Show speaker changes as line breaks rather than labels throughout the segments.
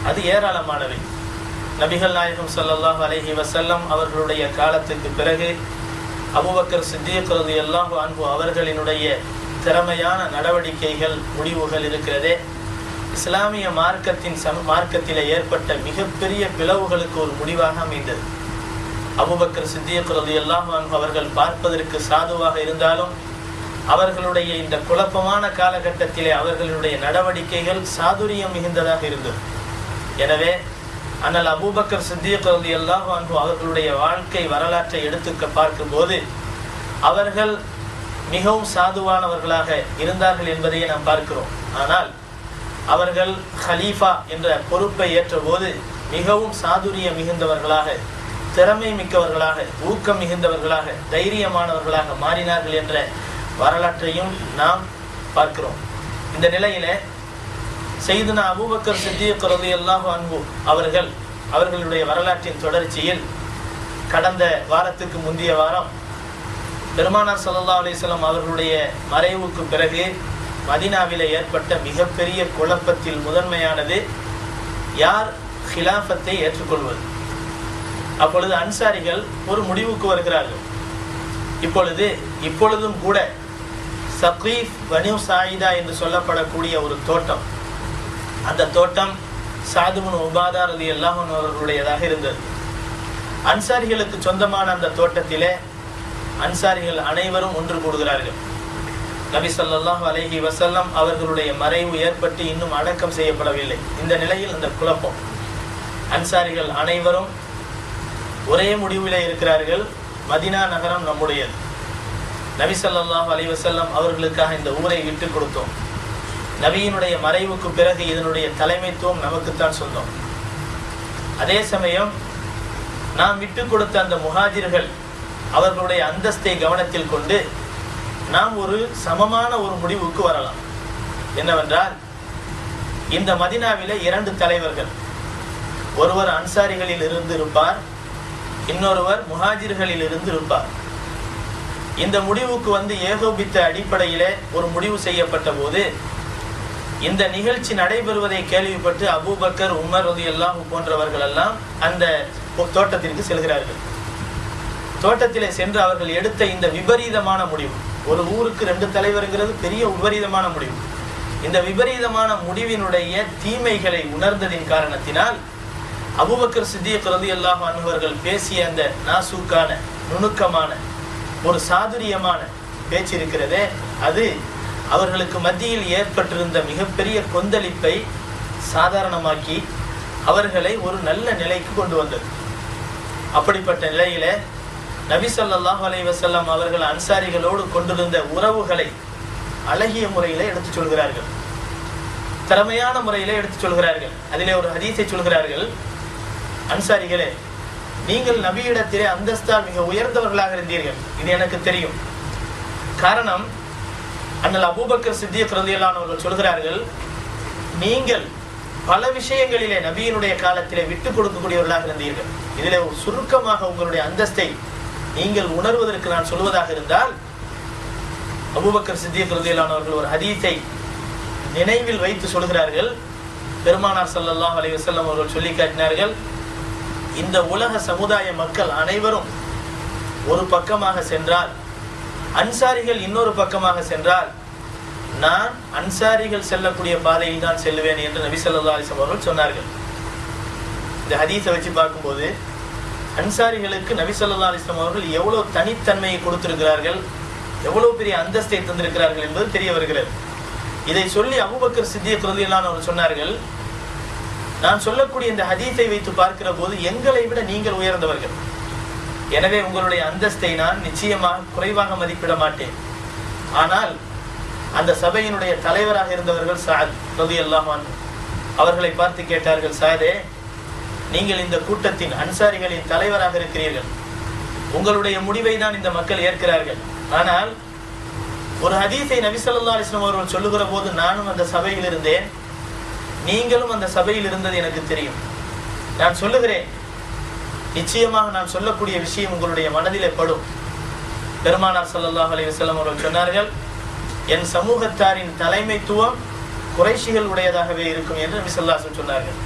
அது ஏராளமானவை. நபிகள் நாயகம் ஸல்லல்லாஹு அலைஹி வஸல்லம் அவர்களுடைய காலத்துக்கு பிறகு அபூபக்கர் சித்தீக் ரலியல்லாஹு அன்ஹு அவர்களினுடைய திறமையான நடவடிக்கைகள், முடிவுகள் இருக்கிறதே, இஸ்லாமிய மார்க்கத்திலே ஏற்பட்ட மிகப்பெரிய பிளவுகளுக்கு ஒரு முடிவாக அமைந்தது. அபூபக்கர் சித்தீக் ரலியல்லாஹு அன்ஹு அவர்கள் பார்ப்பதற்கு சாதுவாக இருந்தாலும் அவர்களுடைய இந்த குழப்பமான காலகட்டத்திலே அவர்களுடைய நடவடிக்கைகள் சாதுரியம் மிகுந்ததாக இருந்தது. எனவே அண்ணல் அபூபக்கர் சித்தீக் ரலியல்லாஹு அன்ஹு அவர்களுடைய வாழ்க்கை வரலாற்றை எடுத்து பார்க்கும்போது அவர்கள் மிகவும் சாதுவானவர்களாக இருந்தார்கள் என்பதையே நாம் பார்க்கிறோம். ஆனால் அவர்கள் ஹலீஃபா என்ற பொறுப்பை ஏற்ற போது மிகவும் சாதுரிய மிகுந்தவர்களாக, திறமை மிக்கவர்களாக, ஊக்கம் மிகுந்தவர்களாக, தைரியமானவர்களாக மாறினார்கள் என்ற வரலாற்றையும் நாம் பார்க்கிறோம். இந்த நிலையில சையதுனா அபூபக்கர் சித்தீக் ரலியல்லாஹு அன்ஹு அவர்களுடைய வரலாற்றின் தொடர்ச்சியில் கடந்த வாரத்துக்கு முந்தைய வாரம் பெருமானார் ஸல்லல்லாஹு அலைஹி வஸல்லம் அவர்களுடைய மறைவுக்கு பிறகு மதீனாவிலே ஏற்பட்ட மிகப்பெரிய குழப்பத்தில் முதன்மையானது யார் ஹிலாஃபத்தை ஏற்றுக்கொள்வது. அப்பொழுது அன்சாரிகள் ஒரு முடிவுக்கு வருகிறார்கள். இப்பொழுதும் கூட சகீஃப் பனு சாயிதா என்று சொல்லப்படக்கூடிய ஒரு தோட்டம், அந்த தோட்டம் சஅத் இப்னு உபாதா ரலியல்லாஹு அன்ஹு அவர்களுடையதாக இருந்தது. அன்சாரிகளுக்கு சொந்தமான அந்த தோட்டத்திலே அன்சாரிகள் அனைவரும் ஒன்று கூடுகிறார்கள். நபி ஸல்லல்லாஹு அலைஹி வஸல்லம் அவர்களுடைய மறைவு ஏற்பட்டு இன்னும் அடக்கம் செய்யப்படவில்லை. இந்த நிலையில் அந்த குழப்பம், அன்சாரிகள் அனைவரும் ஒரே முடிவிலே இருக்கிறார்கள், மதீனா நகரம் நம்முடையது. நபி ஸல்லல்லாஹு அலைஹி வஸல்லம் அவர்களுக்காக இந்த ஊரை விட்டு கொடுத்தோம். நபியினுடைய மறைவுக்கு பிறகு இதனுடைய தலைமைத்துவம் நமக்குத்தான் சொந்தம். அதே சமயம் நாம் விட்டு கொடுத்த அந்த முஹாஜிர்கள் அவர்களுடைய அந்தஸ்தை கவனத்தில் கொண்டு நாம் ஒரு சமமான ஒரு முடிவுக்கு வரலாம். என்னவென்றால், இந்த மதீனாவிலே 2 தலைவர்கள், ஒருவர் அன்சாரிகளில் இருந்து இருப்பார், இன்னொருவர் முஹாஜிர்களில் இருந்து இருப்பார். இந்த முடிவுக்கு ஏகோபித்த அடிப்படையிலே ஒரு முடிவு செய்யப்பட்ட போது இந்த நிகழ்ச்சி நடைபெறுவதை கேள்விப்பட்டு அபூபக்கர், உமர் ரலியல்லாஹு போன்றவர்கள் எல்லாம் அந்த தோட்டத்திற்கு செல்கிறார்கள். தோட்டத்திலே சென்று அவர்கள் எடுத்த இந்த விபரீதமான முடிவு, ஒரு ஊருக்கு 2 தலைவருங்கிறது பெரிய விபரீதமான முடிவு. இந்த விபரீதமான முடிவினுடைய தீமைகளை உணர்ந்ததின் காரணத்தினால் அபூபக்கர் சித்தீக் ரலியல்லாஹு அன்ஹு அவர்கள் பேசிய அந்த நாசூக்கான, நுணுக்கமான, ஒரு சாதுரியமான பேச்சு இருக்கிறதே, அது அவர்களுக்கு மத்தியில் ஏற்பட்டிருந்த மிகப்பெரிய கொந்தளிப்பை சாதாரணமாக்கி அவர்களை ஒரு நல்ல நிலைக்கு கொண்டு வந்தது. அப்படிப்பட்ட நிலையில நபி ஸல்லல்லாஹு அலைஹி வஸல்லம் அவர்கள் அன்சாரிகளோடு கொண்டிருந்த உறவுகளை அழகிய முறையில எடுத்து சொல்கிறார்கள், திறமையான முறையில எடுத்து சொல்கிறார்கள். அதிலே ஒரு ஹதீஸை சொல்கிறார்கள், அன்சாரிகளே, நீங்கள் நபியிடத்திலே அந்தஸ்தால் மிக உயர்ந்தவர்களாக இருந்தீர்கள், இது எனக்கு தெரியும். காரணம், அண்ணல் அபூபக்கர் சித்தீக் ரலியல்லாஹு அன்ஹு அவர்கள் சொல்கிறார்கள், நீங்கள் பல விஷயங்களிலே நபியினுடைய காலத்திலே விட்டு கொடுக்கக்கூடியவர்களாக இருந்தீர்கள். இதிலே ஒரு சுருக்கமாக உங்களுடைய அந்தஸ்தை நீங்கள் உணர்வதற்கு நான் சொல்வதாக இருந்தால், அபூபக்கர் சித்தீக் ரலியல்லாஹு அன்ஹு அவர்கள் ஒரு ஹதீஸை நினைவில் வைத்து சொல்கிறார்கள். பெருமானார் ஸல்லல்லாஹு அலைஹி வஸல்லம் அவர்கள் சொல்லி காட்டினார்கள், இந்த உலக சமுதாய மக்கள் அனைவரும் ஒரு பக்கமாக சென்றால், அன்சாரிகள் இன்னொரு பக்கமாக சென்றால், நான் அன்சாரிகள் செல்லக்கூடிய பாதையில் தான் செல்லுவேன் என்று நபி ஸல்லல்லாஹு அலைஹி வஸல்லம் அவர்கள் சொன்னார்கள். இந்த ஹதீஸை வச்சு பார்க்கும்போது அன்சாரிகளுக்கு நபி ஸல்லல்லாஹு அலைஹி வஸல்லம் அவர்கள் எவ்வளவு தனித்தன்மையை கொடுத்திருக்கிறார்கள், எவ்வளவு பெரிய அந்தஸ்தை தந்திருக்கிறார்கள் என்பது தெரிய வருகிறது. இதை சொல்லி அபூபக்கர் சித்தீக் ரலியல்லாஹு அன்ஹு அவர்கள் சொன்னார்கள், நான் சொல்லக்கூடிய இந்த ஹதீஸை வைத்து பார்க்கிற போது எங்களை விட நீங்கள் உயர்ந்தவர்கள், எனவே உங்களுடைய அந்தஸ்தை நான் நிச்சயமாக குறைவாக மதிப்பிட மாட்டேன். ஆனால் அந்த சபையினுடைய தலைவராக இருந்தவர்கள் சஅத் ரலியல்லாஹு அன்ஹு அவர்களை பார்த்து கேட்டார்கள், சஅதே, நீங்கள் இந்த கூட்டத்தின் அன்சாரிகளின் தலைவராக இருக்கிறீர்கள், உங்களுடைய முடிவை தான் இந்த மக்கள் ஏற்கிறார்கள். ஆனால் ஒரு ஹதீஸை நபி ஸல்லல்லாஹு அலைஹி வஸல்லம் அவர்கள் சொல்லுகிற போது நானும் அந்த சபையில் இருந்தேன், நீங்களும் அந்த சபையில் இருந்தது எனக்கு தெரியும். நான் சொல்லுகிறேன், நிச்சயமாக நான் சொல்லக்கூடிய விஷயம் உங்களுடைய மனதிலே படும். பெருமானார் ஸல்லல்லாஹு அலைஹி வஸல்லம் அவர்கள் சொன்னார்கள், என் சமூகத்தாரின் தலைமைத்துவம் குறைஷிகள் உடையதாகவே இருக்கும் என்று நபி ஸல்லல்லாஹு அலைஹி வஸல்லம் சொன்னார்கள்.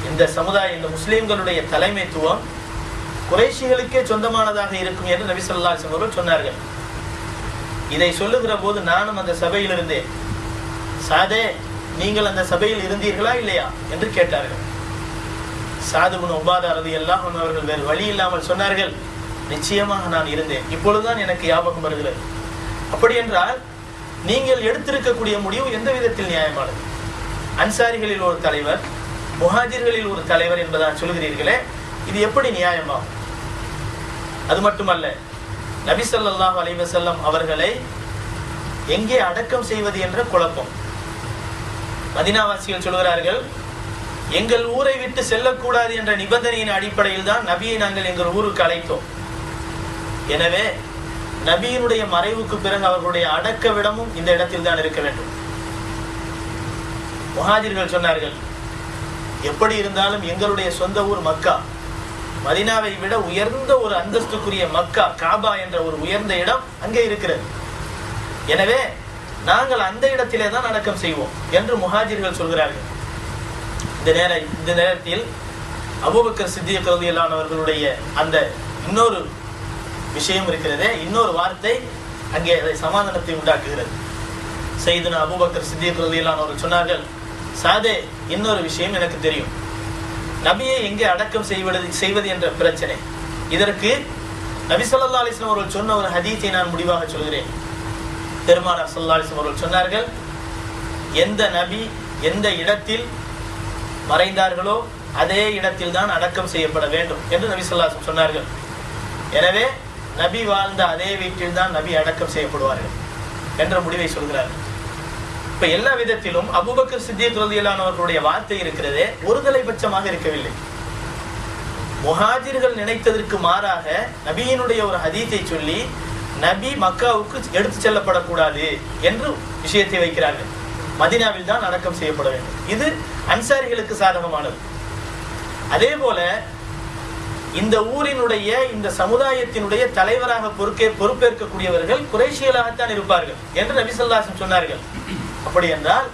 இந்த சமுதாய இந்த முஸ்லிம்களுடைய தலைமைத்துவம் குறைஷிகளுக்கே சொந்தமானதாக இருக்கும் என்று நபி ஸல்லல்லாஹு அலைஹி வஸல்லம் அவர்கள் சொன்னார்கள். இதை சொல்லுகிற போது நானும் அந்த சபையில் இருந்தேன். சாதே, நீங்கள் அந்த சபையில் இருந்தீர்களா இல்லையா என்று கேட்டார்கள். சாது இப்னு உபாதா ரலியல்லாஹு அன்ஹு அவர்கள் வேறு வழி இல்லாமல் சொன்னார்கள், நிச்சயமாக நான் இருந்தேன், இப்பொழுதுதான் எனக்கு ஞாபகம் வருகிறது. அப்படி என்றால் நீங்கள் எடுத்திருக்கக்கூடிய முடிவு எந்த விதத்தில் நியாயமானது? அன்சாரிகளில் ஒரு தலைவர், முஹாஜிர்களில் ஒரு தலைவர் என்பதாக சொல்கிறீர்களே, இது எப்படி நியாயமாகும்? அது மட்டுமல்ல, நபி ஸல்லல்லாஹு அலைஹி வஸல்லம் அவர்களை எங்கே அடக்கம் செய்வது என்ற குழப்பம். மதீனாவாசிகள் சொல்கிறார்கள், எங்கள் ஊரை விட்டு செல்லக்கூடாது என்ற நிபந்தனையின் அடிப்படையில் தான் நபியை நாங்கள் எங்கள் ஊருக்கு அழைத்தோம். எனவே நபியினுடைய மறைவுக்கு பிறகு அவர்களுடைய அடக்கவிடமும் இந்த இடத்தில் தான் இருக்க வேண்டும். முஹாஜிர்கள் சொன்னார்கள், எப்படி இருந்தாலும் எங்களுடைய சொந்த ஊர் மக்கா, மதீனாவை விட உயர்ந்த ஒரு அந்தஸ்துக்குரிய மக்கா, காபா என்ற ஒரு உயர்ந்த இடம் அங்கே இருக்கிறது. எனவே நாங்கள் அந்த இடத்திலே தான் அடக்கம் செய்வோம் என்று முஹாஜிர்கள் சொல்கிறார்கள். இந்த நேரத்தில் அபூபக்கர் சித்திக் ரலியல்லாஹு அன்ஹு அவர்களுடைய அந்த இன்னொரு விஷயம் இருக்கிறதே, இன்னொரு வார்த்தை அங்கே அதை சமாதானத்தை உண்டாக்குகிறது. சையதுனா அபூபக்கர் சித்திக் ரலியல்லாஹு அன்ஹு அவர்கள் சொன்னார்கள், சாதே, இன்னொரு விஷயம் எனக்கு தெரியும். நபியை எங்கே அடக்கம் செய்வது என்ற பிரச்சனை, இதற்கு நபி ஸல்லல்லாஹு அலைஹி வஸல்லம் அவர்கள் சொன்ன ஒரு ஹதீஸை நான் முடிவாக சொல்கிறேன். பெருமானார் ஸல்லல்லாஹு அலைஹி வஸல்லம் அவர்கள் சொன்னார்கள், எந்த நபி எந்த இடத்தில் மறைந்தார்களோ அதே இடத்தில் தான் அடக்கம் செய்யப்பட வேண்டும் என்று நபி ஸல்லல்லாஹு அலைஹி வஸல்லம் சொன்னார்கள். எனவே நபி வாழ்ந்த அதே வீட்டில் தான் நபி அடக்கம் செய்யப்படுவார்கள் என்ற முடிவை சொல்கிறார்கள். இப்ப எல்லா விதத்திலும் அபூபக்கர் சித்திக் ரலியல்லாஹு அன்ஹு அவர்களுடைய வார்த்தை இருக்கிறதே ஒருதலை பட்சமாக இருக்கவில்லை. முஹாஜிர்கள் நினைத்ததற்கு மாறாக நபியினுடைய ஒரு ஹதீஸை சொல்லி நபி மக்காவுக்கு எடுத்து செல்லப்படக்கூடாது என்று விஷயத்தை வைக்கிறார்கள். மதீனாவில் தான் அடக்கம் செய்யப்பட வேண்டும். இது அன்சாரிகளுக்கு சாதகமானது. அதே போல இந்த ஊரினுடைய இந்த சமுதாயத்தினுடைய தலைவராக பொறுப்பேற்கக்கூடியவர்கள் குறைஷிகளாகத்தான் இருப்பார்கள் என்று நபி ஸல்லல்லாஹு அலைஹி வஸல்லம் சொன்னார்கள். அப்படி என்றால்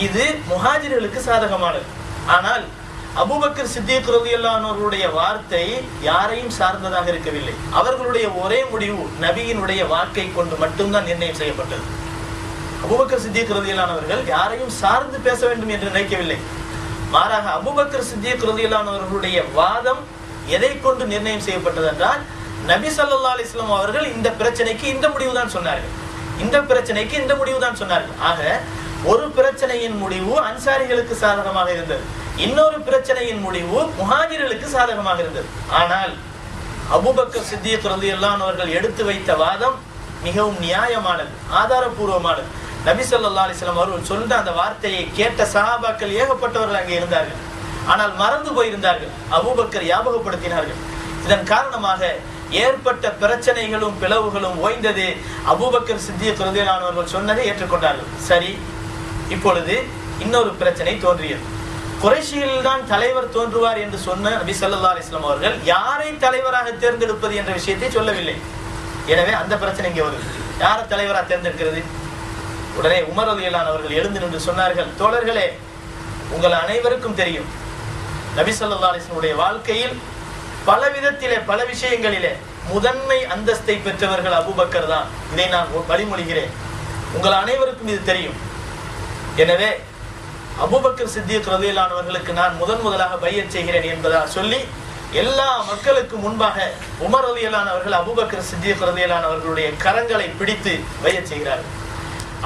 இது முஹாஜிர்களுக்கு சாதகமானது. ஆனால் அபூபக்கர் சித்திக் ரலியல்லாஹு அன்ஹு அவர்களுடைய வார்த்தை யாரையும் சார்ந்ததாக இருக்கவில்லை. அவர்களுடைய ஒரே முடிவு நபியினுடைய வாக்கை கொண்டு மட்டும்தான் நிர்ணயம் செய்யப்பட்டது. அபூபக்கர் சித்திக் ரலியல்லாஹு அன்ஹு அவர்கள் யாரையும் சார்ந்து பேச வேண்டும் என்று நினைக்கவில்லை. மாறாக அபூபக்கர் சித்திக் ரலியல்லாஹு அன்ஹு அவர்களுடைய வாதம் எதை கொண்டு நிர்ணயம் செய்யப்பட்டது என்றால், நபி ஸல்லல்லாஹு அலைஹி வஸல்லம் அவர்கள் இந்த பிரச்சனைக்கு இந்த முடிவு தான் சொன்னார்கள், இந்த பிரச்சனைக்கு இந்த முடிவு தான் சொன்னார்கள். ஆக ஒரு பிரச்சனையின் முடிவு அன்சாரிகளுக்கு சாதகமாக இருந்தது, இன்னொரு பிரச்சனையின் முடிவு முஹாஜிர்களுக்கு சாதகமாக இருந்தது. ஆனால் அபூபக்கர் சித்திக் ரலியல்லாஹு அன்ஹு அவர்கள் எடுத்து வைத்த வாதம் மிகவும் நியாயமானது, ஆதாரபூர்வமானது. நபி ஸல்லல்லாஹு அலைஹி வஸல்லம் அவர்கள் சொன்ன அந்த வார்த்தையை கேட்ட சஹாபாக்கள் ஏகப்பட்டவர்கள் அங்கே இருந்தார்கள். ஆனால் மறந்து போயிருந்தார்கள். அபூபக்கர் ஞாபகப்படுத்தினார்கள். இதன் காரணமாக ஏற்பட்ட பிரச்சனைகளும் பிளவுகளும் ஓய்ந்தது. அபூபக்கர் சித்திக் ரலியல்லாஹு அன்ஹு அவர்கள் சொன்னதை ஏற்றுக்கொண்டார்கள். சரி, இப்பொழுது இன்னொரு பிரச்சனை தோன்றியது. குறைஷியில் தான் தலைவர் தோன்றுவார் என்று சொன்ன நபி ஸல்லல்லாஹு அலைஹி வஸல்லம் அவர்கள் யாரை தலைவராக தேர்ந்தெடுப்பது என்ற விஷயத்தை சொல்லவில்லை. எனவே அந்த பிரச்சனை இங்கே வருது. யாரை தலைவராக தேர்ந்தெடுக்கிறது? உடனே உமர் ரலியல்லாஹு அன்ஹு அவர்கள் எழுந்து நின்று சொன்னார்கள், தோழர்களே, உங்கள் அனைவருக்கும் தெரியும், நபி ஸல்லல்லாஹு அலைஹி வஸல்லம் வாழ்க்கையில் பல விதத்திலே பல விஷயங்களிலே முதன்மை அந்தஸ்தை பெற்றவர்கள் அபூபக்கர் தான். இதை நான் வழிமொழிகிறேன், உங்கள் அனைவருக்கும் இது தெரியும். எனவே அபூபக்கர் சித்திக் ரலியல்லாஹு அன்ஹு அவர்களுக்கு நான் முதலாக பைஅத் செய்கிறேன் என்பதாக சொல்லி எல்லா மக்களுக்கு முன்பாக உமர் ரலியல்லாஹு அன்ஹு அவர்கள் அபூபக்கர் சித்திக் ரலியல்லாஹு அன்ஹு அவர்களுடைய கரங்களை பிடித்து பைஅத் செய்கிறார்கள்.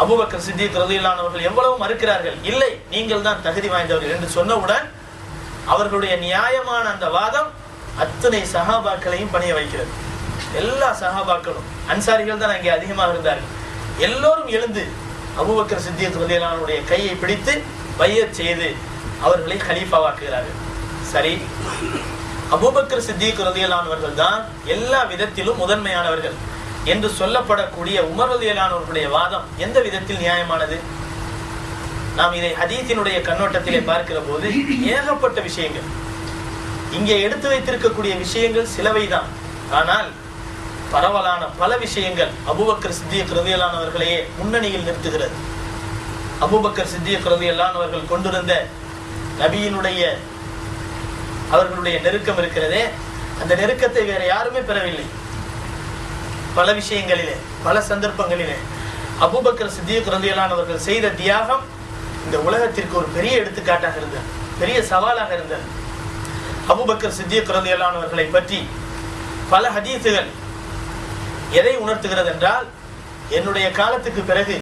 அபூபக்கர் சித்திக் ரலியல்லாஹு அன்ஹு அவர்கள் எவ்வளவு மறுக்கிறார்கள். இல்லை, நீங்கள் தான் தகுதி வாய்ந்தவர்கள் என்று சொன்னவுடன் அவர்களுடைய நியாயமான அந்த வாதம் அத்தனை சஹாபாக்களையும் பணிய வைக்கிறது. எல்லா சஹாபாக்களும், அன்சாரிகள் தான் அங்கே அதிகமாக இருந்தார்கள், எல்லோரும் எழுந்து அபூபக்கர் சித்திக் ரலியல்லாஹு அன்ஹுடைய கையை பிடித்து பைஅத் செய்து அவர்களை கலீஃபாவாக்குகிறார்கள். சரி, அபூபக்கர் சித்திக் ரலியல்லாஹு அன்ஹு அவர்கள் தான் எல்லா விதத்திலும் முதன்மையானவர்கள் என்று சொல்லப்படக்கூடிய உமர் ரலியல்லாஹு அன்ஹு அவர்களுடைய வாதம் எந்த விதத்தில் நியாயமானது? நாம் இதை ஹதீஸினுடைய கண்ணோட்டத்திலே பார்க்கிற போது ஏகப்பட்ட விஷயங்கள், இங்கே எடுத்து வைத்திருக்கக்கூடிய விஷயங்கள் சிலவைதான். ஆனால் பரவலான பல விஷயங்கள் அபூபக்கர் சித்திக் ரலியல்லாஹு அன்ஹு அவர்களையே முன்னணியில் நிறுத்துகிறது. அபூபக்கர் சித்திக் ரலியல்லாஹு அன்ஹு அவர்கள் கொண்டிருந்த நபியினுடைய அவர்களுடைய நெருக்கம் இருக்கிறதே, அந்த நெருக்கத்தை வேற யாருமே பெறவில்லை. பல விஷயங்களிலே, பல சந்தர்ப்பங்களிலே அபூபக்கர் சித்திக் ரலியல்லாஹு அவர்கள் செய்த தியாகம் இந்த உலகத்திற்கு ஒரு பெரிய எடுத்துக்காட்டாக இருந்தது, பெரிய சவாலாக இருந்தது. அபூபக்கர் சித்திக் ரலியல்லாஹு அவர்களை பற்றி பல ஹதீஸுகள் எதை உணர்த்துகிறது என்றால், என்னுடைய காலத்துக்கு பிறகு